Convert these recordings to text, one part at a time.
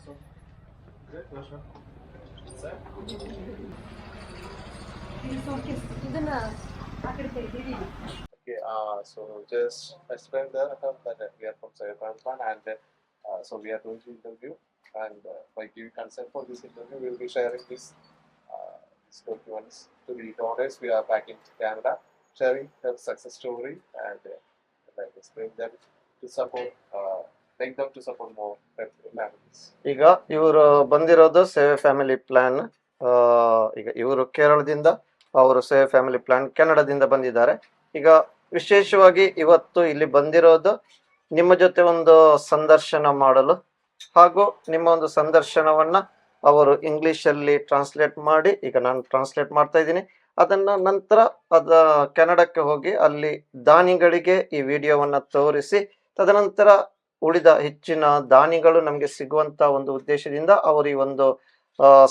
So, great pleasure. Sir? Okay, so just explain that we are from Cyberpunk and so we are doing the interview and by giving consent for this interview, we will be sharing these documents to the donors. We are back in Canada, sharing their success story and like explain them to support, make them to support more families. ಈಗ ಇವರು ಬಂದಿರೋದು ಸೇವೆ family plan. ಈಗ ಇವರು ಕೇರಳದಿಂದ, ಅವರು ಸೇವೆ family plan ಕೆನಡಾದಿಂದ ಬಂದಿದ್ದಾರೆ. ಈಗ ವಿಶೇಷವಾಗಿ ಇವತ್ತು ಇಲ್ಲಿ ಬಂದಿರೋದು ನಿಮ್ಮ ಜೊತೆ ಒಂದು ಸಂದರ್ಶನ ಮಾಡಲು, ಹಾಗೂ ನಿಮ್ಮ ಒಂದು ಸಂದರ್ಶನವನ್ನ ಅವರು ಇಂಗ್ಲಿಷಲ್ಲಿ ಟ್ರಾನ್ಸ್ಲೇಟ್ ಮಾಡಿ, ಈಗ ನಾನು ಟ್ರಾನ್ಸ್ಲೇಟ್ ಮಾಡ್ತಾ ಇದ್ದೀನಿ, ಅದನ್ನ ನಂತರ ಕೆನಡಾಕ್ಕೆ ಹೋಗಿ ಅಲ್ಲಿ ದಾನಿಗಳಿಗೆ ಈ ವಿಡಿಯೋವನ್ನ ತೋರಿಸಿ, ತದನಂತರ ಉಳಿದ ಹೆಚ್ಚಿನ ದಾನಿಗಳು ನಮಗೆ ಸಿಗುವಂತ ಒಂದು ಉದ್ದೇಶದಿಂದ ಅವರು ಈ ಒಂದು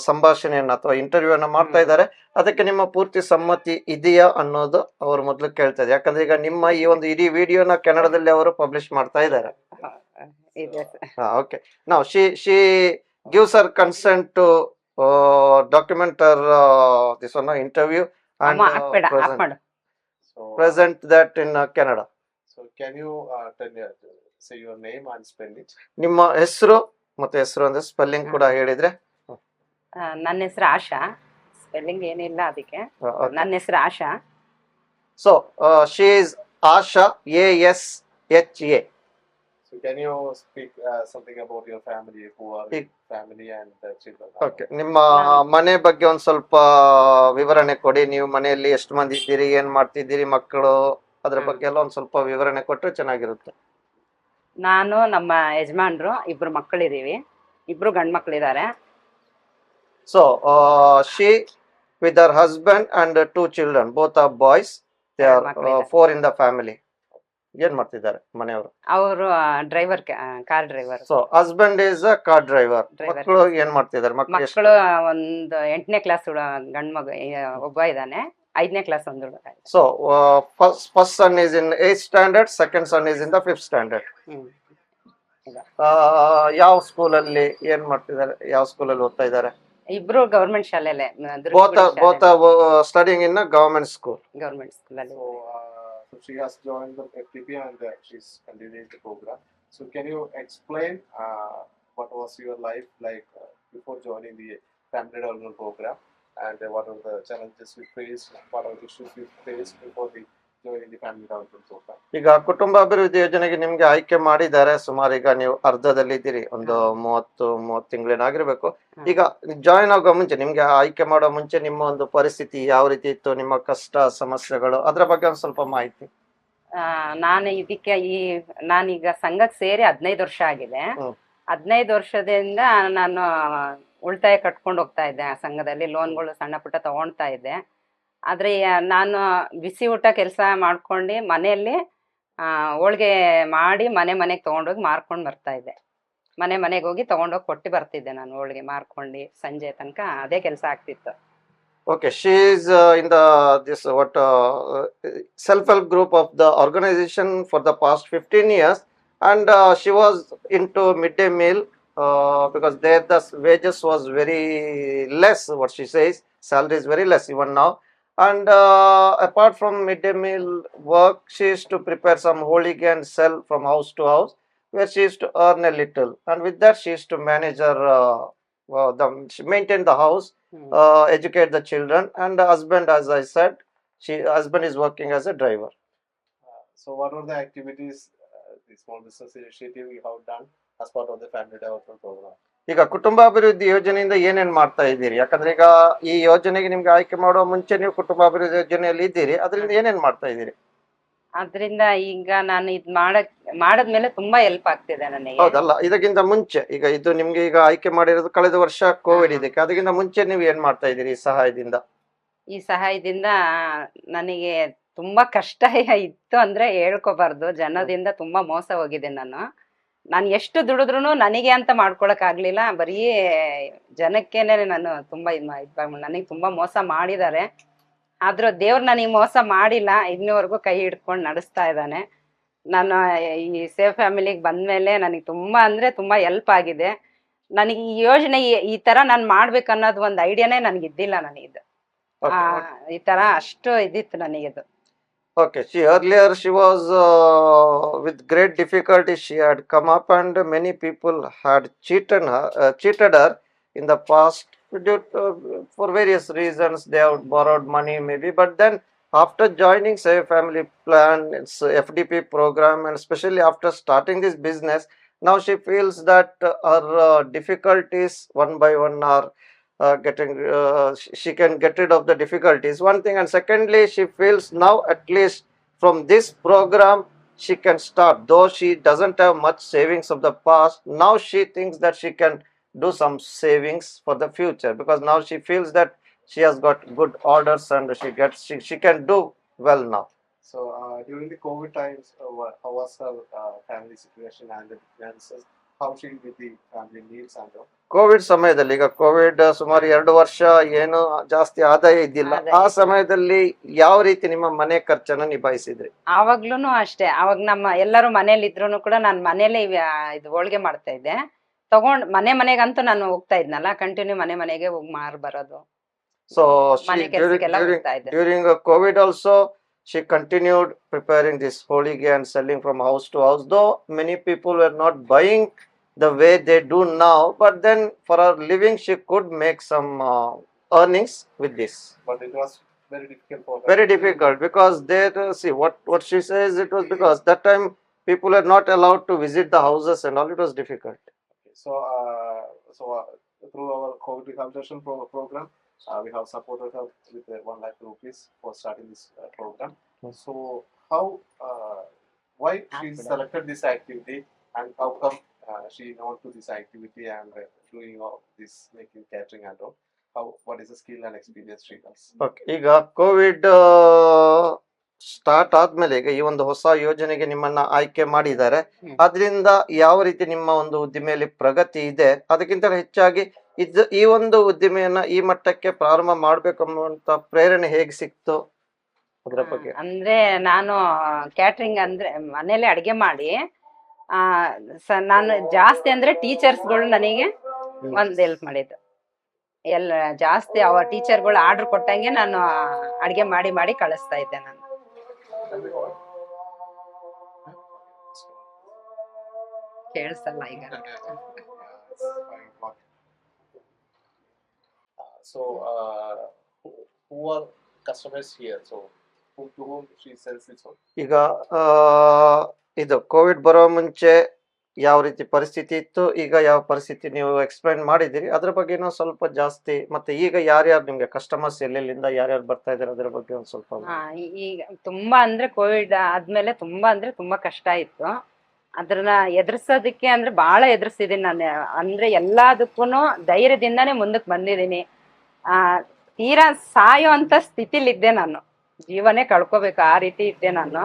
ಸಂಭಾಷಣೆಯನ್ನ ಅಥವಾ ಇಂಟರ್ವ್ಯೂ ಅನ್ನ ಮಾಡ್ತಾ ಇದ್ದಾರೆ. ಅದಕ್ಕೆ ನಿಮ್ಮ ಪೂರ್ತಿ ಸಮ್ಮತಿ ಇದೆಯಾ ಅನ್ನೋದು ಅವರು ಮೊದಲು ಕೇಳ್ತಾ ಇದ್ದಾರೆ. ಯಾಕಂದ್ರೆ ಈಗ ನಿಮ್ಮ ಈ ಒಂದು ಇಡೀ ವಿಡಿಯೋನ ಕನ್ನಡದಲ್ಲಿ ಅವರು ಪಬ್ಲಿಷ್ ಮಾಡ್ತಾ ಇದ್ದಾರೆ. ಓಕೆ, ನಾವು she gives her consent to document her this one interview and present that in Canada. So can you say your name and spell it? ನಿಮ್ಮ ಹೆಸರು ಮತ್ತೆ ಹೆಸರು ಅಂದ್ರೆ ಸ್ಪೆಲ್ಲಿಂಗ್ ಕೂಡ ಹೇಳಿದ್ರೆ. ನನ್ನ ಹೆಸರು ಆಶಾ, ಸ್ಪೆಲ್ಲಿಂಗ್ ಏನಿಲ್ಲ ಅದಕ್ಕೆ. ನನ್ನ ಹೆಸರು Asha. So she is Asha, ASHA. So can you speak something about your family, who are family and children? Okay, ನಿಮ್ಮ ಮನೆ ಬಗ್ಗೆ ಒಂದ್ ಸ್ವಲ್ಪ ವಿವರಣೆ ಕೊಡಿ. ನೀವು ಮನೆಯಲ್ಲಿ ಎಷ್ಟು ಮಂದಿ ಇದ್ದೀರಿ, ಏನ್ ಮಾಡ್ತಿದ್ದೀರಿ, ಮಕ್ಕಳು, ಅದ್ರ ಬಗ್ಗೆ ಎಲ್ಲ ಒಂದ್ ಸ್ವಲ್ಪ ವಿವರಣೆ ಕೊಟ್ರೆ ಚೆನ್ನಾಗಿರುತ್ತೆ. ನಾನು, ನಮ್ಮ ಯಜಮಾನ್ರು, ಇಬ್ರು ಮಕ್ಕಳಿದೀವಿ, ಇಬ್ರು ಗಂಡ್ ಮಕ್ಳಿದ್ದಾರೆ. So she with her husband and 2 children, both are boys, they are 4 in the family. ಏನ್ ಮಾಡ್ತಿದ್ದಾರೆ ಮನೆಯವರು? ಅವರು driver, car driver. So husband is a car driver. ಮಕ್ಕಳು ಏನ್ ಮಾಡ್ತಿದ್ದಾರೆ? ಮಕ್ಕಳು ಒಂದು 8ನೇ ಕ್ಲಾಸ್ ಗಂಡ್ ಮಗ ಒಬ್ಬ ಇದ್ದಾನೆ, 5ನೇ ಕ್ಲಾಸ್ ಒಂದು ಹುಡುಗ. So first son is in 8th standard, second son is in the 5th standard. ಯಾವ ಸ್ಕೂಲಲ್ಲಿ ಏನ್ ಮಾಡ್ತಿದ್ದಾರೆ? ಯಾವ ಸ್ಕೂಲಲ್ಲಿ ಓದ್ತಾ ಇದ್ದಾರೆ? ಇಬ್ರು ಗವರ್ಮೆಂಟ್ ಶಾಲೆಲೆ. both studying in a government school. Government school ಅಲ್ಲಿ. So she has joined the FTP and she's continuing the program. So can you explain what was your life like before joining the family development program, and what are the challenges you faced, what are the issues you faced before joining the family development program? ಈಗ ಕುಟುಂಬ ಅಭಿವೃದ್ಧಿ ಯೋಜನೆಗೆ ನಿಮ್ಗೆ ಆಯ್ಕೆ ಮಾಡಿದ್ದಾರೆ. ಸುಮಾರು ಈಗ ನೀವು ಅರ್ಧದಲ್ಲಿ ಇದ್ದೀರಿ, ಒಂದು 30 ತಿಂಗಳೇನಾಗಿರ್ಬೇಕು. ಈಗ ಜಾಯಿನ್ ಆಗೋ ಮುಂಚೆ, ನಿಮ್ಗೆ ಆಯ್ಕೆ ಮಾಡೋ ಮುಂಚೆ ನಿಮ್ಮ ಒಂದು ಪರಿಸ್ಥಿತಿ ಯಾವ ರೀತಿ ಇತ್ತು, ನಿಮ್ಮ ಕಷ್ಟ ಸಮಸ್ಯೆಗಳು, ಅದ್ರ ಬಗ್ಗೆ ಒಂದು ಸ್ವಲ್ಪ ಮಾಹಿತಿ. ನಾನೀಗ ಸಂಘಕ್ಕೆ ಸೇರಿ 15 ವರ್ಷ ಆಗಿದೆ. 15 ವರ್ಷದಿಂದ ನಾನು ಉಳಿತಾಯ ಕಟ್ಕೊಂಡು ಹೋಗ್ತಾ ಇದ್ದೆ. ಆ ಸಂಘದಲ್ಲಿ ಲೋನ್ಗಳು ಸಣ್ಣ ಪುಟ್ಟ ತಗೊಳ್ತಾ ಇದ್ದೆ. ಆದ್ರೆ ನಾನು ಬಿಸಿ ಊಟ ಕೆಲಸ ಮಾಡ್ಕೊಂಡು ಮನೆಯಲ್ಲಿ ಹೋಳ್ಗೆ ಮಾಡಿ ಮನೆಗೆ ತಗೊಂಡೋಗಿ ಮಾರ್ಕೊಂಡು ಬರ್ತಾ ಇದ್ದೆ. ಮನೆಗೆ ಹೋಗಿ ತಗೊಂಡೋಗಿ ಕೊಟ್ಟು ಬರ್ತಿದ್ದೆ ನಾನು, ಹೋಳ್ಗೆ ಮಾರ್ಕೊಂಡು ಸಂಜೆ ತನಕ ಅದೇ ಕೆಲಸ ಆಗ್ತಿತ್ತು. Okay, she is in this self-help group of the organization for the past 15 years, and she was into midday meal because there the wages was very less. What she says, salary is very less even now. And apart from midday meal work, she used to prepare some holige and sell from house to house, where she used to earn a little. And with that, she used to manage her, maintain the house, educate the children, and the husband, as I said, husband is working as a driver. So what are the activities the small business initiative you have done as part of the family development program? ಈಗ ಕುಟುಂಬ ಅಭಿವೃದ್ಧಿ ಯೋಜನೆಯಿಂದ ಏನೇನ್ ಮಾಡ್ತಾ ಇದ್ದೀರಿ? ಯಾಕಂದ್ರೆ ಈಗ ಈ ಯೋಜನೆಗೆ ನಿಮ್ಗೆ ಆಯ್ಕೆ ಮಾಡುವ ಮುಂಚೆ ನೀವು ಕುಟುಂಬ ಅಭಿವೃದ್ಧಿ ಯೋಜನೆಯಲ್ಲಿ ಇದ್ದೀರಿ, ಅದರಿಂದ ಏನೇನ್ ಮಾಡ್ತಾ ಇದ್ದೀರಿ? ಅದರಿಂದ ಈಗ ನಾನು ಇದು ಮಾಡದ್ಮೇಲೆ ತುಂಬಾ ಹೆಲ್ಪ್ ಆಗ್ತಿದೆ ನನಗೆ. ಹೌದಲ್ಲ, ಇದಕ್ಕಿಂತ ಮುಂಚೆ, ಈಗ ಇದು ನಿಮ್ಗೆ ಈಗ ಆಯ್ಕೆ ಮಾಡಿರೋದು ಕಳೆದ ವರ್ಷ ಕೋವಿಡ್ ಇದಕ್ಕೆ, ಅದಕ್ಕಿಂತ ಮುಂಚೆ ನೀವು ಏನ್ ಮಾಡ್ತಾ ಇದ್ದೀರಿ ಈ ಸಹಾಯದಿಂದ? ಈ ಸಹಾಯದಿಂದ ನನಗೆ ತುಂಬಾ ಕಷ್ಟ ಇತ್ತು ಅಂದ್ರೆ ಹೇಳ್ಕೋಬಾರ್ದು. ಜನದಿಂದ ತುಂಬಾ ಮೋಸ ಹೋಗಿದೆ. ನಾನು ಎಷ್ಟು ದುಡಿದ್ರು ನನಗೆ ಅಂತ ಮಾಡ್ಕೊಳಕ್ ಆಗ್ಲಿಲ್ಲ. ಬರೀ ಜನಕ್ಕೇನೆ ನಾನು ತುಂಬಾ ನನಗೆ ತುಂಬಾ ಮೋಸ ಮಾಡಿದ್ದಾರೆ. ಆದ್ರೂ ದೇವ್ರು ನನಗೆ ಮೋಸ ಮಾಡಿಲ್ಲ, ಇನ್ನೂವರೆಗೂ ಕೈ ಹಿಡ್ಕೊಂಡು ನಡೆಸ್ತಾ ಇದ್ದಾನೆ. ನಾನು ಈ ಸೇವ್ ಫ್ಯಾಮಿಲಿಗೆ ಬಂದ್ಮೇಲೆ ನನಗೆ ತುಂಬಾ ಅಂದ್ರೆ ತುಂಬಾ ಹೆಲ್ಪ್ ಆಗಿದೆ. ನನಗೆ ಈ ಯೋಜನೆ ಈ ತರ ನಾನು ಮಾಡ್ಬೇಕು ಅನ್ನೋದು ಒಂದು ಐಡಿಯಾನೇ ನನಗೆ ಇದ್ದಿಲ್ಲ ನನಗಿದು. ಈ ತರ ಅಷ್ಟು ಇದಿತ್ತು ನನಗಿದು. Okay, she earlier she was with great difficulty she had come up, and many people had cheated her in the past for various reasons. They have borrowed money maybe, but then after joining Save Family Plan, its FDP program, and especially after starting this business, now she feels that her difficulties one by one are she can get rid of the difficulties, one thing, and secondly she feels now at least from this program she can start, though she doesn't have much savings of the past. Now she thinks that she can do some savings for the future, because now she feels that she has got good orders and she can do well now. So during the COVID times, how was her family situation and the finances? How she with the family needs and all? Covid ಸಮಯದಲ್ಲಿ, ಈಗ Covid ಸುಮಾರು 2 ವರ್ಷ ಏನು ಜಾಸ್ತಿ ಆದಾಯ ಇದ್ದಿಲ್ಲ, ಆ ಸಮಯದಲ್ಲಿ ಯಾವ ರೀತಿ ನಿಮ್ಮ ಮನೆ ಖರ್ಚನ್ನ ನಿಭಾಯಿಸಿದ್ರಿ? ಆವಾಗ್ಲೂನು ಅಷ್ಟೇ, ಅವಾಗ ನಮ್ಮ ಎಲ್ಲರೂ ಮನೇಲಿ ಇದ್ರು ಕೂಡ ನಾನು ಮನೇಲೆ ಇದು ಹೋಳಿಗೆ ಮಾಡ್ತಾ ಇದ್ದೆ. ತಗೊಂಡ್ ಮನೆಗಂತೂ ನಾನು ಹೋಗ್ತಾ ಇದ್ನಲ್ಲ, ಕಂಟಿನ್ಯೂ ಮನೆಗೆ ಹೋಗಿ ಮಾರ್ ಬರೋದು. So ಮನೆ ಕೆಲ್ಸಕ್ಕೆಲ್ಲ ಹೋಗ್ತಾ ಇದ್ದೆ. during COVID also she continued preparing this holige and selling from house to house, though many people were not buying the way they do now, but then for her living she could make some earnings with this. But it was very difficult for her. Very difficult, because they see what she says, it was because that time people were not allowed to visit the houses and all, it was difficult. Okay. So through our COVID rehabilitation program, we have supported her with 1 lakh rupees for starting this program. So how why she selected this activity, and how come she known to this activity and doing all this, making catering and all? What is the skill and experience she does? Okay, ಈಗ Covid start ಆದ್ಮೇಲೆ ಈಗ ಈ ಒಂದು ಹೊಸ ಯೋಜನೆಗೆ ನಿಮ್ಮನ್ನ ಆಯ್ಕೆ ಮಾಡಿದ್ದಾರೆ, ಅದರಿಂದ ಯಾವ ರೀತಿ ನಿಮ್ಮ ಒಂದು ಉದ್ದಿಮೆಯಲ್ಲಿ ಪ್ರಗತಿ ಇದೆ, ಅದಕ್ಕಿಂತ ಹೆಚ್ಚಾಗಿ ಈ ಒಂದು ಉದ್ದಿಮೆಯನ್ನ ಈ ಮಟ್ಟಕ್ಕೆ ಪ್ರಾರಂಭ ಮಾಡ್ಬೇಕಂಬುವಂತ ಪ್ರೇರಣೆ ಹೇಗೆ ಸಿಕ್ತು ಅದರ ಬಗ್ಗೆ? ಅಂದ್ರೆ ನಾನು ಕ್ಯಾಟ್ರಿಂಗ್ ಅಂದ್ರೆ ಮನೇಲಿ ಅಡಿಗೆ ಮಾಡಿ ನಾನು ಜಾಸ್ತಿ ಅಂದ್ರೆ ಟೀಚರ್ಸ್ಗಳು ನನಗೆ ಒಂದ್ ಹೆಲ್ಪ್ ಮಾಡಿದ್ದು. ಎಲ್ಲ ಜಾಸ್ತಿ ಅವ ಟೀಚರ್ಗಳು ಆರ್ಡರ್ ಕೊಟ್ಟಂಗೆ ನಾನು ಅಡಿಗೆ ಮಾಡಿ ಕಳಿಸ್ತಾ ಇದ್ದೆ ನಾನು. ಕೇಳಿಸಲ್ಲ ಈಗ. So who are customers here? So to whom she sells this one? ಈಗ ಇದು ಕೋವಿಡ್ ಬರೋ ಮುಂಚೆ ಯಾವ ರೀತಿ ಪರಿಸ್ಥಿತಿ ಇತ್ತು, ಈಗ ಯಾವ ಪರಿಸ್ಥಿತಿ ನೀವು ಎಕ್ಸ್ಪ್ಲೈನ್ ಮಾಡಿದಿರಿ, ಅದ್ರ ಬಗ್ಗೆ ಇನ್ನೊಂದು ಸ್ವಲ್ಪ ಜಾಸ್ತಿ, ಮತ್ತೆ ಈಗ ಯಾರ್ಯಾರು ನಿಮ್ಗೆ ಕಸ್ಟಮರ್ಸ್ ಎಲ್ಲೆಲ್ಲಿಂದ ಯಾರ್ಯಾರು ಬರ್ತಾ ಇದಾರೆ ಅದ್ರ ಬಗ್ಗೆ ಒಂದ್ ಸ್ವಲ್ಪ. ಈಗ ತುಂಬಾ ಅಂದ್ರೆ ಕೋವಿಡ್ ಆದ್ಮೇಲೆ ತುಂಬಾ ಕಷ್ಟ ಇತ್ತು. ಅದ್ರನ್ನ ಎದುರಿಸೋದಕ್ಕೆ ಅಂದ್ರೆ ಬಹಳ ಎದುರಿಸಿದೀನಿ ನಾನು. ಅಂದ್ರೆ ಎಲ್ಲದಕ್ಕೂ ಧೈರ್ಯದಿಂದಾನೇ ಮುಂದಕ್ಕೆ ಬಂದಿದ್ದೀನಿ. ತೀರಾ ಸಾಯೋ ಅಂತ ಸ್ಥಿತಿಲಿದ್ದೆ ನಾನು, ಜೀವನೇ ಕಳ್ಕೋಬೇಕು ಆ ರೀತಿ ಇದ್ದೆ ನಾನು.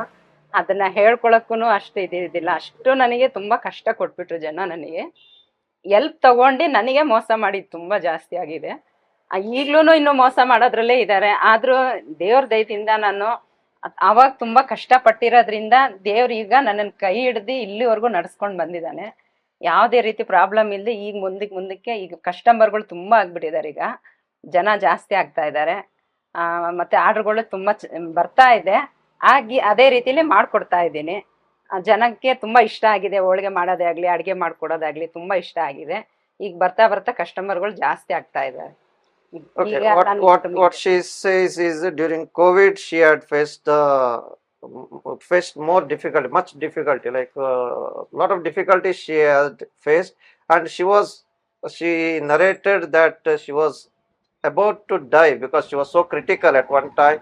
ಅದನ್ನ ಹೇಳ್ಕೊಳಕ್ಕೂ ಅಷ್ಟು ಇದಿಲ್ಲ. ಅಷ್ಟು ನನಗೆ ತುಂಬಾ ಕಷ್ಟ ಕೊಟ್ಬಿಟ್ರು ಜನ. ನನಗೆ ಎಲ್ಪ್ ತಗೊಂಡು ನನಗೆ ಮೋಸ ಮಾಡಿದ್ ತುಂಬಾ ಜಾಸ್ತಿ ಆಗಿದೆ. ಈಗ್ಲೂ ಇನ್ನು ಮೋಸ ಮಾಡೋದ್ರಲ್ಲೇ ಇದ್ದಾರೆ. ಆದ್ರೂ ದೇವ್ರ ದಯದಿಂದ ನಾನು ಅವಾಗ ತುಂಬಾ ಕಷ್ಟ ಪಟ್ಟಿರೋದ್ರಿಂದ ದೇವ್ರ ಈಗ ನನ್ನನ್ನು ಕೈ ಹಿಡ್ದು ಇಲ್ಲಿವರೆಗೂ ನಡ್ಸ್ಕೊಂಡ್ ಬಂದಿದ್ದಾನೆ. ಯಾವುದೇ ರೀತಿ ಪ್ರಾಬ್ಲಮ್ ಇಲ್ಲದೆ ಈಗ ಮುಂದಕ್ಕೆ ಈಗ ಕಸ್ಟಮರ್ಗಳು ತುಂಬಾ ಆಗ್ಬಿಟ್ಟಿದ್ದಾರೆ. ಈಗ ಜನ ಜಾಸ್ತಿ ಆಗ್ತಾ ಇದ್ದಾರೆ, ಮತ್ತೆ ಆರ್ಡರ್ಗಳು ತುಂಬಾ ಬರ್ತಾ ಇದೆ. ಅದೇ ರೀತಿಲಿ ಮಾಡ್ಕೊಡ್ತಾ ಇದ್ದೀನಿ. ಜನಕ್ಕೆ ತುಂಬಾ ಇಷ್ಟ ಆಗಿದೆ. ಹೋಳಿಗೆ ಮಾಡೋದೇ ಆಗ್ಲಿ, ಅಡಿಗೆ ಮಾಡ್ಕೊಡೋದಾಗ್ಲಿ ತುಂಬಾ ಇಷ್ಟ ಆಗಿದೆ. ಈಗ ಬರ್ತಾ ಕಸ್ಟಮರ್ಗಳು ಜಾಸ್ತಿ ಆಗ್ತಾ ಇದ್ದಾರೆ. Okay, what she says is during COVID she had faced more difficulty, much difficulty, like lot of difficulties she had faced, and she narrated that she was about to die because she was so critical at one time.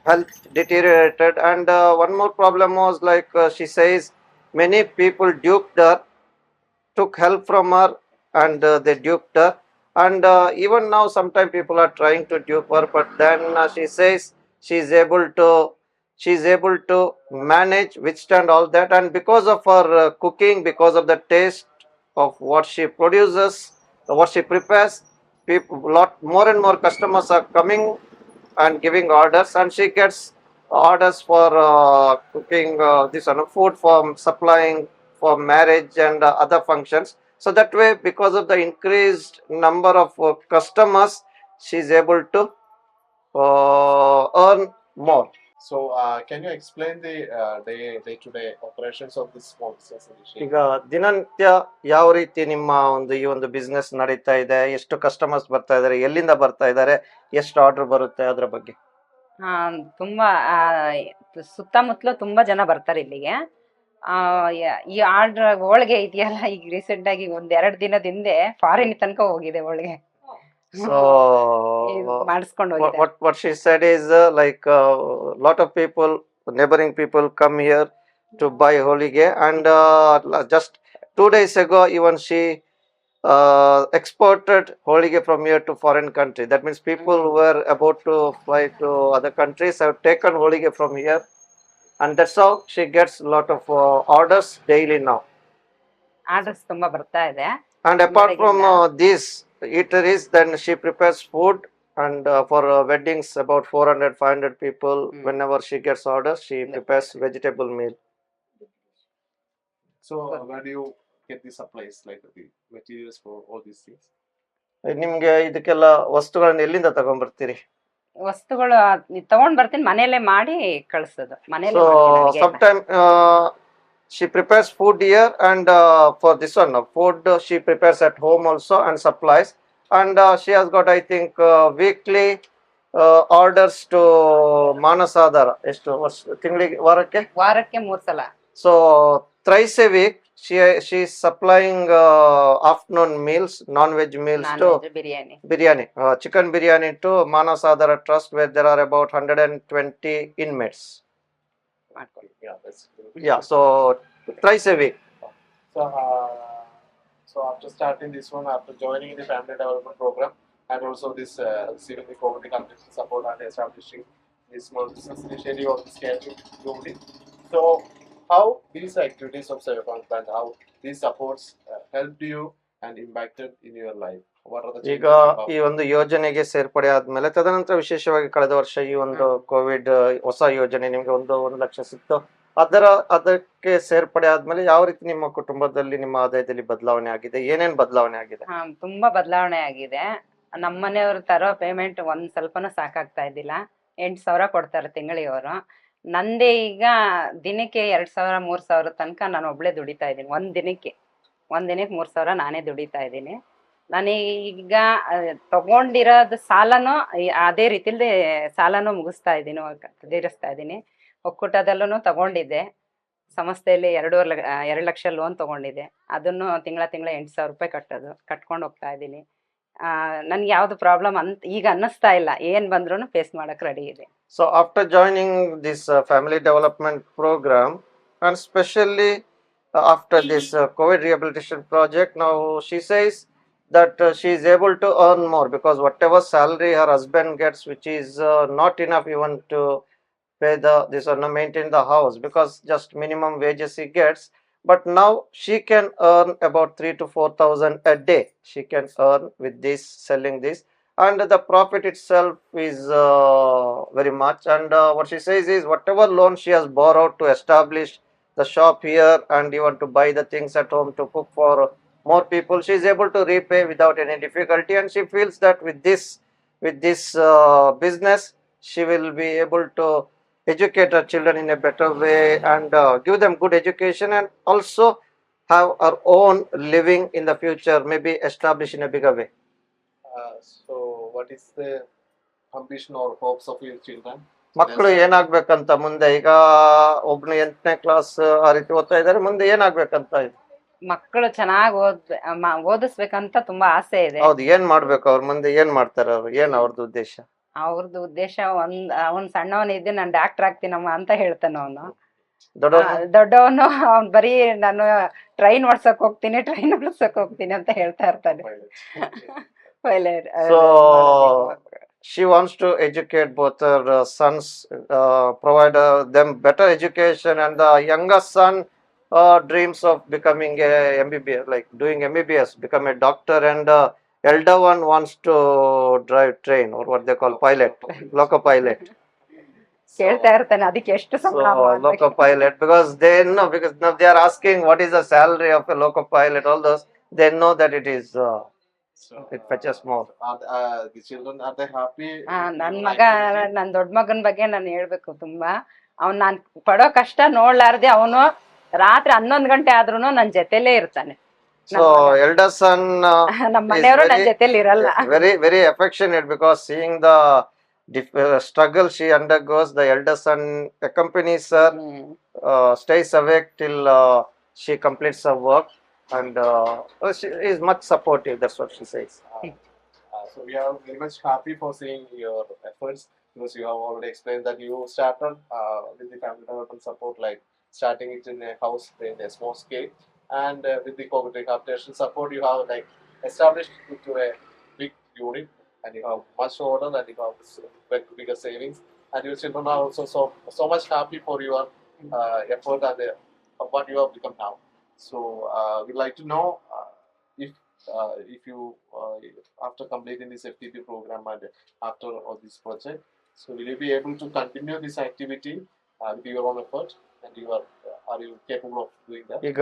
Health deteriorated, and one more problem was like she says many people duped her, took help from her, and they duped her. And even now sometimes people are trying to dupe her, but then she says she's able to manage, withstand all that, and because of her cooking, because of the taste of what she produces, what she prepares, more and more customers are coming and giving orders, and she gets orders for cooking this food, for supplying for marriage and other functions. So that way, because of the increased number of customers, she is able to earn more. So, can you explain the day-to-day operations of this small business initiative? ಈಗ ದಿನನಿತ್ಯ ಯಾವ ರೀತಿ ನಿಮ್ಮ ಒಂದು ಈ ಒಂದು business ನಡೀತಾ ಇದೆ, ಎಷ್ಟು ಕಸ್ಟಮರ್ಸ್ ಬರ್ತಾ ಇದ್ದಾರೆ, ಎಲ್ಲಿಂದ ಬರ್ತಾ ಇದ್ದಾರೆ, ಎಷ್ಟು ಆರ್ಡರ್ ಬರುತ್ತೆ, ಅದ್ರ ಬಗ್ಗೆ. ಆ, ತುಂಬಾ ಸುತ್ತಮುತ್ತಲು ತುಂಬಾ ಜನ ಬರ್ತಾರೆ ಇಲ್ಲಿಗೆ. ಈ ಆರ್ಡರ್ ಹೋಳಿಗೆ ಇದೆಯಲ್ಲ, ಈಗ ರೀಸೆಂಟ್ ಆಗಿ ಒಂದ್ 2 ದಿನದ ಹಿಂದೆ ಫಾರಿನ್ ತನಕ ಹೋಗಿದೆ ಹೋಳಿಗೆ. So ಮಾಡಿಸ್ಕೊಂಡು ಹೋಗಿದೆ. what she said is like lot of people, neighboring people come here to buy holige, and just 2 days ago even she exported holige from here to foreign country. That means people who were about to fly to other countries have taken holige from here, and that's how she gets a lot of orders daily now. Orders ತುಂಬಾ ಬರ್ತಾ ಇದೆ. And apart from these eateries, then she prepares food, and for weddings about 400-500 people, whenever she gets orders, she prepares vegetable meal. So, where do you get the supplies, like the materials for all these things? ನಿಮ್ಗೆ ಇದಕ್ಕೆಲ್ಲ ವಸ್ತುಗಳನ್ನ ಎಲ್ಲಿಂದ ತಗೊಂಡ್ಬರ್ತೀರಿ? ವಸ್ತುಗಳು ತಗೊಂಡ್ ಬರ್ತೀನಿ, ಮನೇಲೆ ಮಾಡಿ ಕಳ್ಸೋದು. ಮನೇಲೆ So sometime she prepares food here, and for this one food she prepares at home also and supplies, and she has got, I think, weekly orders to Manasadara. ಎಷ್ಟು ತಿಂಗಳಿಗೆ ವಾರಕ್ಕೆ 3 ಸಲ. So thrice a week she is supplying afternoon meals, non-veg meals to biryani, chicken biryani to Manasadara Trust, where there are about 120 inmates. Yeah, that's good. Yeah, so thrice a week. So, so after starting this one, after joining the family development program, and also this receiving the community contribution support and establishing this small business initiative of this catering globally. So, how these activities of Sevapan Plant, how these supports helped you and impacted in your life? What are the changes? ಈಗ ಈ ಒಂದು ಯೋಜನೆಗೆ ಸೇರ್ಪಡೆ ಆದ್ಮೇಲೆ ತದನಂತರ ವಿಶೇಷವಾಗಿ ಕಳೆದ ವರ್ಷ ಈ ಒಂದು ಕೋವಿಡ್ ಹೊಸ ಯೋಜನೆ ನಿಮ್ಗೆ 1 ಲಕ್ಷ ಸಿಕ್ತು. ಅದಕ್ಕೆ ಸೇರ್ಪಡೆ ಆದ್ಮೇಲೆ ಯಾವ ರೀತಿ ನಿಮ್ಮ ಕುಟುಂಬದಲ್ಲಿ, ನಿಮ್ಮ ಆದಾಯದಲ್ಲಿ ಬದಲಾವಣೆ ಆಗಿದೆ? ಏನೇನ್ ಬದಲಾವಣೆ ಆಗಿದೆ? ತುಂಬಾ ಬದಲಾವಣೆ ಆಗಿದೆ. ನಮ್ಮನೆಯವರು ತರೋ ಪೇಮೆಂಟ್ ಒಂದ್ ಸ್ವಲ್ಪನೂ ಸಾಕಾಗ್ತಾ ಇದ್ದಿಲ್ಲ. 8,000 ಕೊಡ್ತಾರೆ ತಿಂಗಳಿಗೆ ಅವರು. ನಂದೇ ಈಗ ದಿನಕ್ಕೆ 2,000-3,000 ತನಕ ನಾನು ಒಬ್ಳೆ ದುಡಿತಾ ಇದ್ದೀನಿ. ಒಂದ್ ದಿನಕ್ಕೆ 3,000 ನಾನೇ ದುಡಿತಾ ಇದ್ದೀನಿ. ನಾನೀಗ ತಗೊಂಡಿರೋದು ಸಾಲನು ಅದೇ ರೀತಿಲಿ ಸಾಲನು ಮುಗಿಸ್ತಾ ಇದ್ದೀನಿ, ತೀರಿಸ್ತಾ ಇದ್ದೀನಿ. ಒಕ್ಕೂಟದಲ್ಲೂ ತಗೊಂಡಿದ್ದೆ, ಸಂಸ್ಥೆಯಲ್ಲಿ 2 ಲಕ್ಷ ಲೋನ್ ತಗೊಂಡಿದ್ದೆ. ಅದನ್ನು ತಿಂಗಳ 8,000 ರೂಪಾಯಿ ಕಟ್ಕೊಂಡು ಹೋಗ್ತಾ ಇದ್ದೀನಿ. ನನ್ಗೆ ಯಾವ್ದು ಪ್ರಾಬ್ಲಮ್ ಈಗ ಅನ್ನಿಸ್ತಾ ಇಲ್ಲ. ಏನ್ ಬಂದ್ರೂ ಫೇಸ್ ಮಾಡಕ್ ರೆಡಿ ಇದೆ. So after joining this family development program, and especially after this COVID rehabilitation project, now she says that she is able to earn more, because whatever salary her husband gets, which is not enough even to pay maintain the house, because just minimum wages he gets. But now she can earn about 3,000 to 4,000 a day. She can earn with this, selling this, and the profit itself is very much. And what she says is, whatever loan she has borrowed to establish the shop here and even to buy the things at home to cook for more people, she is able to repay without any difficulty. And she feels that with this business, she will be able to educate her children in a better way, and give them good education, and also have her own living in the future, maybe established in a bigger way. So, what is the ambition or hopes of your children? ಮಕ್ಕಳು ಏನಾಗ್ಬೇಕಂತ ಮುಂದೆ? ಈಗ ಒಬ್ನು 8ನೇ class ಆ ರೀತಿ ಓದ್ತಾ ಇದ್ದಾರೆ, ಮುಂದೆ ಏನಾಗ್ಬೇಕಂತ ಇದೆ? ಮಕ್ಕಳು ಚೆನ್ನಾಗಿ ಓದಿಸ್ಬೇಕಂತ ತುಂಬಾ ಆಸೆ ಇದೆ. ಹೌದು, ಏನ್ ಮಾಡ್ಬೇಕು ಅವ್ರ ಮುಂದೆ? ಏನ್ ಮಾಡ್ತಾರೆ ಅವ್ರು? ಏನ್ ಅವ್ರದ್ದು ಉದ್ದೇಶ? ಅವ್ರದ್ದು ಉದ್ದೇಶ ಅವನ್ ಸಣ್ಣವನ ಇದ್ದೆ ನಾನು ಡಾಕ್ಟರ್ ಆಗ್ತೀನಮ್ಮ ಅಂತ ಹೇಳ್ತಾನ. ಅವನು ದೊಡ್ಡವನು ಅವ್ನ್ ಬರೀ ನಾನು ಟ್ರೈನ್ ಓಡ್ಸಕ್ ಹೋಗ್ತೀನಿ ಅಂತ ಹೇಳ್ತಾ ಇರ್ತಾನೆ. So she wants to educate both her sons, provide them better education, and the younger son dreams of becoming a MBBS, like doing MBBS, become a doctor, and elder one wants to drive train, or what they call pilot, loco pilot. ಕೇಳ್ತಾ ಇರ್ತಾನೆ ಅದಕ್ಕೆ ಎಷ್ಟು loco pilot, because they know, because now they are asking what is the salary of a loco pilot, all those. they know that it is So, it fetches more. the children, are they happy? ನನ್ ಮಗ, ನನ್ ದೊಡ್ಡ ಮಗನ್ ಬಗ್ಗೆ ನಾನು ಹೇಳ್ಬೇಕು ತುಂಬಾ. ನಾನ್ ಪಡೋ ಕಷ್ಟ ನೋಡ್ಲಾರ್ದೆ ಅವನು ರಾತ್ರಿ 11 ಗಂಟೆ ಆದ್ರೂನು ನನ್ ಜೊತೆಲೇ ಇರ್ತಾನೆ. So elder son ನಮ್ಮ is ಮನೆಯವರು ನನ್ very ಜೊತೆಲಿ ಇರಲ್ಲ. very affectionate, because seeing the struggle she undergoes, the elder son accompanies her, stays awake till she completes her work, and she is much supportive. That's what she says. So we are very much happy for seeing your efforts, because you have already explained that you started with the family development support, like starting it in a house in a small scale, and with the COVID rehabilitation support, you have like established it to a big unit, and you have much order, and you have bigger savings, and your children are also so much happy for your effort and what you have become now. So we'd like to know if you after completing this FTP program and after all this project, so will you be able to continue this activity with your own effort, and are you capable of doing that? ಈಗ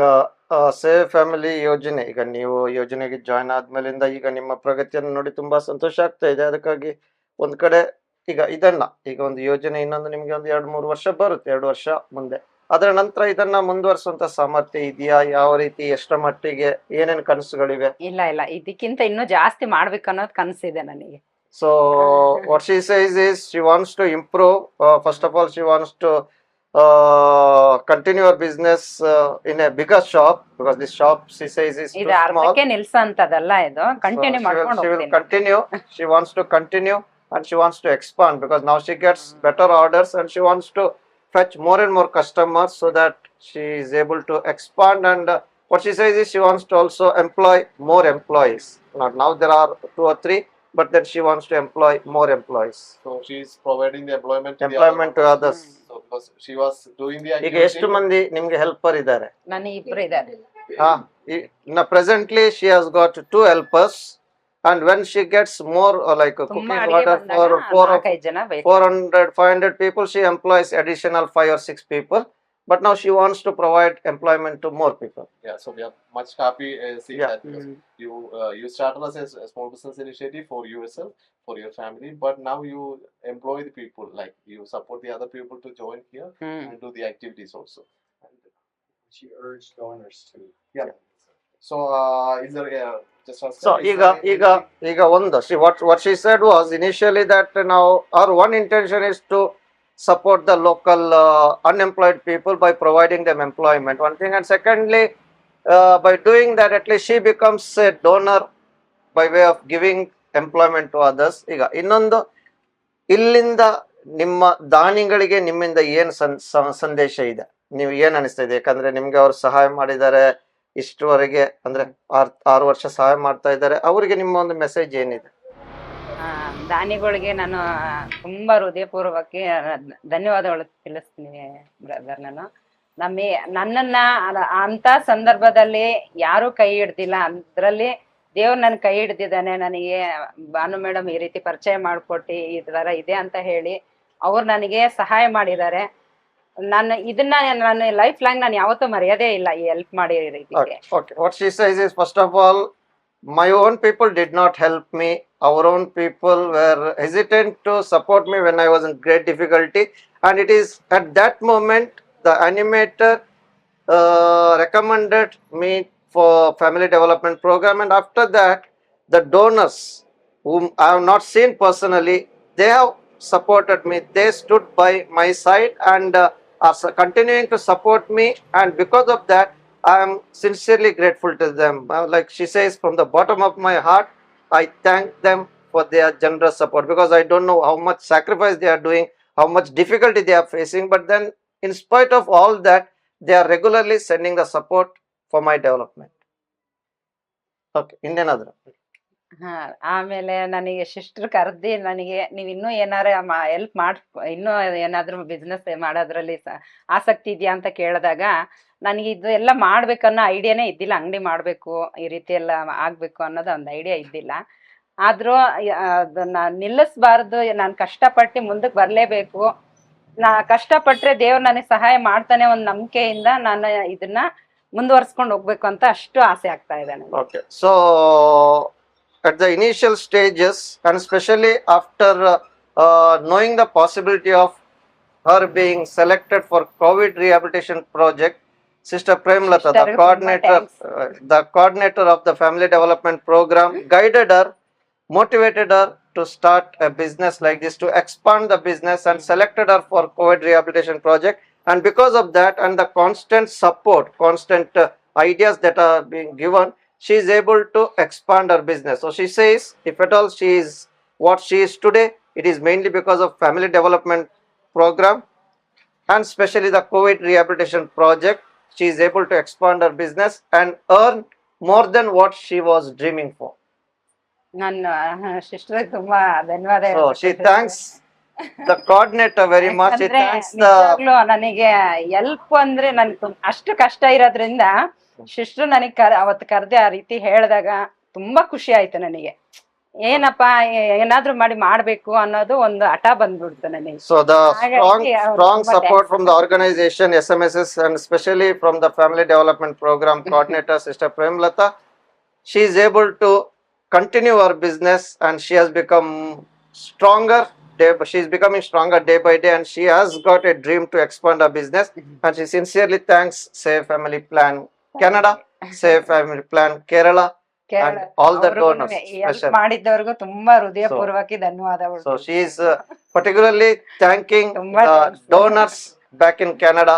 save family ಯೋಜನೆ, ಈಗ ನೀವು ಯೋಜನೆಗೆ join ಆದ್ಮೇಲಿಂದ ಈಗ ನಿಮ್ಮ ಪ್ರಗತಿಯನ್ನು ನೋಡಿ ತುಂಬಾ ಸಂತೋಷ ಆಗ್ತಾ ಇದೆ. ಅದಕ್ಕಾಗಿ ಒಂದ್ ಕಡೆ ಈಗ ಈಗ ಒಂದು ಯೋಜನೆ ಇನ್ನೊಂದು ನಿಮ್ಗೆ ಒಂದು 2-3 ವರ್ಷ ಬರುತ್ತೆ, 2 ವರ್ಷ ಮುಂದೆ. ಅದರ ನಂತರ ಇದನ್ನ ಮುಂದುವರಿಸುವಂತ ಸಾಮರ್ಥ್ಯ ಇದೆಯಾ? ಯಾವ ರೀತಿ, ಎಷ್ಟರ ಮಟ್ಟಿಗೆ, ಏನೇನು ಕನಸುಗಳಿವೆ? ಇಲ್ಲ, ಇದಕ್ಕಿಂತ ಇನ್ನೂ ಜಾಸ್ತಿ ಮಾಡ್ಬೇಕು ಅನ್ನೋದು ಕನಸಿದೆ ನನಗೆ. So what she says is she wants to improve. First of all, she wants to continue her business in a bigger shop, because this shop, she says, is too ಇದು small. ಅರ್ಧಕ್ಕೆ ನಿಲ್ಸಂತದಲ್ಲ, ಇದು ಕಂಟಿನ್ಯೂ So ಮಾಡ್ಕೊಂಡು she will ಹೋಗ್ತೀನಿ. continue. She wants to continue, and she wants to expand, because now she gets better orders, and she wants to fetch more and more customers, so that she is able to expand. And what she says is she wants to also employ more employees. Now there are 2 or 3, but then she wants to employ more employees. So she is providing the employment To others. So because she was doing the ಈಗ activity. ಎಷ್ಟು ಮಂದಿ ನಿಮ್ಗೆ helper ಇದ್ದಾರೆ? ನನಗೆ 2 ಇದ್ದಾರೆ. Presently she has got 2 helpers, and when she gets more like ತುಂಬಾ cooking ಅಡಿಗೆ water ಬಂದಾಗ for 4-5 ಜನ ಬೇಕು. 400-500 people, she employs additional 5 or 6 people, but now she wants to provide employment to more people. Yeah, so we are much happy seeing Yeah. that, because you started as a small business initiative for yourself, for your family, but now you employ the people, like you support the other people to join here and do the activities also. And She urged donors to. yeah. So is there just ask So her, is there anything- ಈಗ ಒಂದು, what she said was initially that now our one intention is to support the local unemployed people by providing them employment, one thing, and secondly, by doing that, at least she becomes a donor by way of giving employment to others. ಈಗ ಇನ್ನೊಂದು, ಇಲ್ಲಿಂದ ನಿಮ್ಮ ದಾನಿಗಳಿಗೆ ನಿಮ್ಮಿಂದ ಏನು ಸಂದೇಶ ಇದೆ? ನೀವು ಏನ್ ಅನಿಸ್ತಾ ಇದೆ? ಯಾಕಂದ್ರೆ ನಿಮ್ಗೆ ಅವ್ರು ಸಹಾಯ ಮಾಡಿದ್ದಾರೆ ಇಷ್ಟುವರೆಗೆ, ಅಂದ್ರೆ 6 ವರ್ಷ ಸಹಾಯ ಮಾಡ್ತಾ ಇದ್ದಾರೆ, ಅವರಿಗೆ ನಿಮ್ಮ ಒಂದು ಮೆಸೇಜ್ ಏನಿದೆ? ದಾನಿಗಳಿಗೆ ನಾನು ತುಂಬಾ ಹೃದಯಪೂರ್ವಕ ಧನ್ಯವಾದಗಳು ತಿಳಿಸ್ತೀನಿ ಬ್ರದರ್. ನನ್ನನ್ನ ಅಂತ ಸಂದರ್ಭದಲ್ಲಿ ಯಾರು ಕೈ ಹಿಡ್ದಿಲ್ಲ, ಅದ್ರಲ್ಲಿ ದೇವ್ರು ನನ್ ಕೈ ಹಿಡ್ದಿದ್ದಾನೆ. ನನಗೆ ಭಾನು ಮೇಡಮ್ ಈ ರೀತಿ ಪರಿಚಯ ಮಾಡ್ಕೊಟ್ಟು ಈ ತರ ಇದೆ ಅಂತ ಹೇಳಿ ಅವ್ರು ನನಗೆ ಸಹಾಯ ಮಾಡಿದ್ದಾರೆ. ನನ್ನ ಲೈಫ್ ಲಾಂಗ್ ನಾನು ಯಾವತ್ತೂ ಮರೆಯೋದೇ ಇಲ್ಲ ಈ ಹೆಲ್ಪ್ ಮಾಡಿ ರೀತಿಗೆ. Okay. What she says is, first of all, my own people did not help me. Our own people were hesitant to support me when I was in great difficulty, and it is at that moment the animator recommended me for family development program, and after that the donors whom I have not seen personally, they have supported me. They stood by my side and are continuing to support me, and because of that I am sincerely grateful to them. Like she says, from the bottom of my heart, I thank them for their generous support, because I don't know how much sacrifice they are doing, how much difficulty they are facing, but then in spite of all that, they are regularly sending the support for my development. Okay, ಇನ್ನೇನಾದ್ರು? ಆಮೇಲೆ ನನಗೆ sister ಕರೆದಿ ನನಗೆ ನೀವು ಇನ್ನೂ ಏನಾರ help ಇನ್ನೂ ಏನಾದ್ರು business ಮಾಡೋದ್ರಲ್ಲಿ ಆಸಕ್ತಿ ಇದೆಯಾ ಅಂತ ಕೇಳಿದಾಗ ನನಗೆ ಇದು ಎಲ್ಲ ಮಾಡ್ಬೇಕನ್ನೋ ಐಡಿಯಾನೇ ಇದ್ದಿಲ್ಲ. ಅಂಗಡಿ ಮಾಡಬೇಕು, ಈ ರೀತಿ ಎಲ್ಲ ಆಗ್ಬೇಕು ಅನ್ನೋದು ಒಂದು ಐಡಿಯಾ ಇದ್ದಿಲ್ಲ. ಆದ್ರೂ ಅದನ್ನ ನಿಲ್ಲಿಸಬಾರ್ದು, ನಾನು ಕಷ್ಟಪಟ್ಟು ಮುಂದಕ್ಕೆ ಬರಲೇಬೇಕು. ಕಷ್ಟಪಟ್ಟರೆ ದೇವ್ರು ನನಗೆ ಸಹಾಯ ಮಾಡ್ತಾನೆ ಒಂದು ನಂಬಿಕೆಯಿಂದ ನಾನು ಇದನ್ನ ಮುಂದುವರ್ಸ್ಕೊಂಡು ಹೋಗ್ಬೇಕು ಅಂತ ಅಷ್ಟು ಆಸೆ ಆಗ್ತಾ ಇದೆ ನನಗೆ. Okay. So, at the initial stages, and especially after knowing the possibility of her being selected for COVID rehabilitation project, Sister Premlata, Sister, the coordinator of the family development program, guided her, motivated her to start a business like this, to expand the business, and selected her for COVID rehabilitation project. And because of that, and the constant support, constant ideas that are being given, she is able to expand her business. So she says, if at all she is what she is today, it is mainly because of family development program, and especially the COVID rehabilitation project. She is able to expand her business and earn more than what she was dreaming for. ನನ್ನ sister ತುಂಬಾ ಧನ್ಯವಾದ So she thanks the coordinator very much. She ಯಾಕಂದ್ರೆ thanks the ನಿಜವಾಗ್ಲೂ ನನಗೆ help ಅಂದ್ರೆ ನನ್ಗೆ ಅಷ್ಟು ಕಷ್ಟ ಇರೋದ್ರಿಂದ ಸಿಸ್ಟರ್ ನನಗೆ ಅವತ್ತು ಕರೆದೆ ಆ ರೀತಿ ಹೇಳಿದಾಗ ತುಂಬಾ ಖುಷಿ ಆಯ್ತು ನನಗೆ. ಏನಪ್ಪ ಏನಾದ್ರೂ ಮಾಡಿ ಮಾಡ್ಬೇಕು ಅನ್ನೋದು ಒಂದು ಹಠ ಬಂದ್ಬಿಡ್ತು ನನಗೆ. So the ಹಾಗಾಗಿ ಅವ್ರು strong ತುಂಬಾ support thanks. from the organization SMSS, and especially from the family development program coordinator Sister Premlata, she is able to continue her business, and she has become stronger. She is becoming stronger day by day, and she has got a dream to expand her business. And she sincerely thanks Save Family Plan Canada, Save Family Plan Kerala, and all the donors. Help Special. ಮಾಡಿದ್ದವ್ರಿಗೂ ತುಂಬಾ ಹೃದಯಪೂರ್ವಕ ಧನ್ಯವಾದಗಳು. So she is particularly thanking Tumba the thanks. donors back in Canada,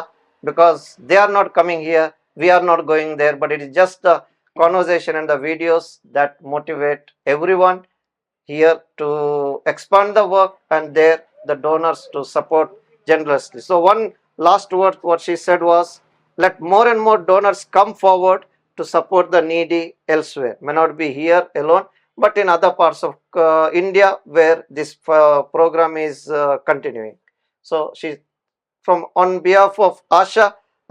because they are not coming here, we are not going there, but it is just the conversation and the videos that motivate everyone here to expand the work, and there the donors to support generously. So one last word what she said was, let more and more donors come forward to support the needy elsewhere. May not be here alone, but in other parts of India where this program is continuing. So she, on behalf of Asha,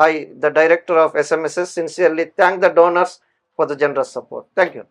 I, the director of SMSS, sincerely thank the donors for the generous support. Thank you.